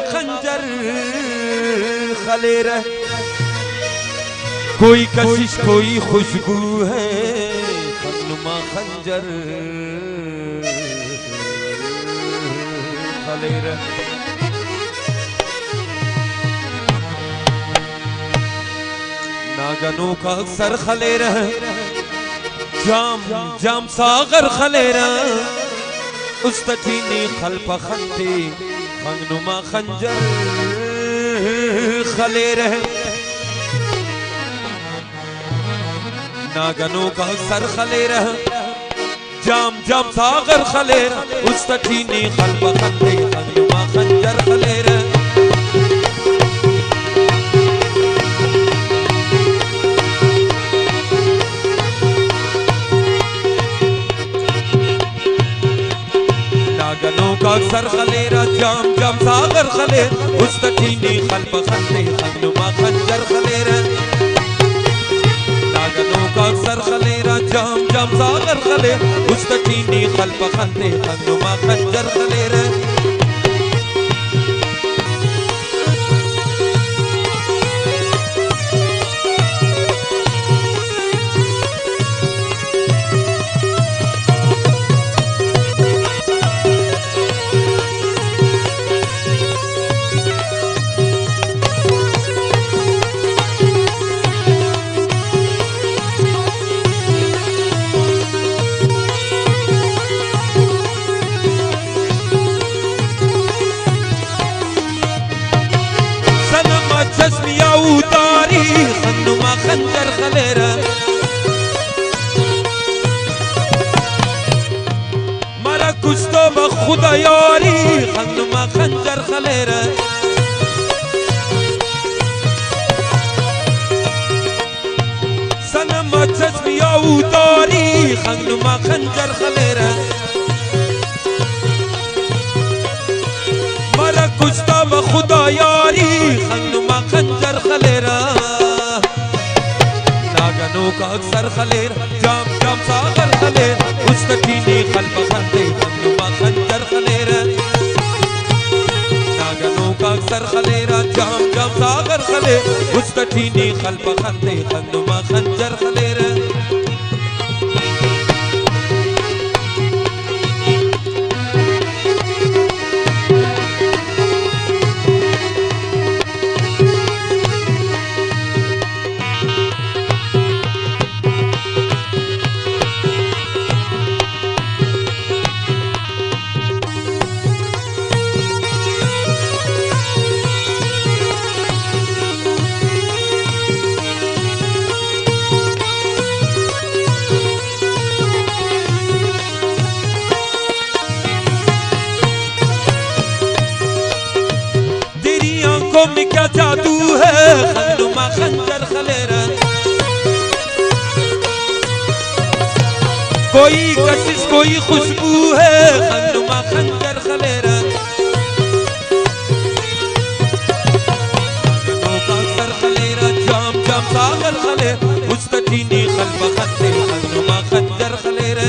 खंजर खले रह, कोई कशिश कोई खुशबू है खनुमा खंजर खले रह। नागनों का अक्सर खले रह, जाम जाम सागर खले रह, उस्तठीनी खल्प खंते खनुमा खंजर खले रह। नागनों का सर खले रह, जाम जाम सागर खले रह, उस्तठीनी खल्प खंते खनुमा खंजर खले रह। नागनों का सर खलेरा, जाम जाम सागर खले, उस्तठीनी खल्प खंते खनुमा खंजर खलेरा। नागनों का सर खलेरा, जाम जाम सागर खले, उस्तठीनी खल्प खंते खनुमा खंजर खलेरा। चश्मिया उतारी खनुमा खंजर खलेरा, मरा कुछ तो बखुदा यारी खनुमा खंजर खलेरा। सनमा चश्मिया उतारी खनुमा खंजर खलेरा, मरा कुछ तो बखुदा यारी खनुमा खंजर खलेरा। नागनों का अक्सर खलेर, जाम जाम सागर खलेर, उस्तठीनी खल्प खंते खनुमा खंजर खलेरा। नागनों का अक्सर खलेरा, जाम जाम सागर खलेर, उस्तठीनी खल्प खंते खनुमा खंजर खलेरा। में क्या जादू है खनुमा खंजर खलेरा, कोई कशिश कोई खुशबू है खनुमा खंजर खलेरा। नागनों का सर खलेरा, जाम जाम सागर खले, उस्तठीनी खल्प खंते खनुमा खंजर खलेरा।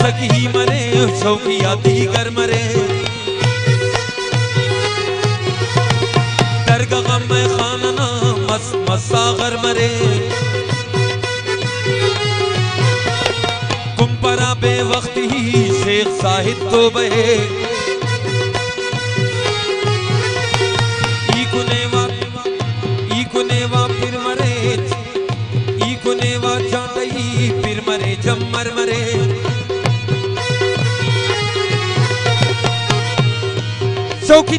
सखी मरे शौकिया दीगर मरे दरगा गम में खानना मसागर मरे कुंपरा बेवक्त ही शेख साहिद तो बहे ईकुनेवा फिर मरे ईकुनेवा चांदई फिर मरे जम्मर मरे शौकी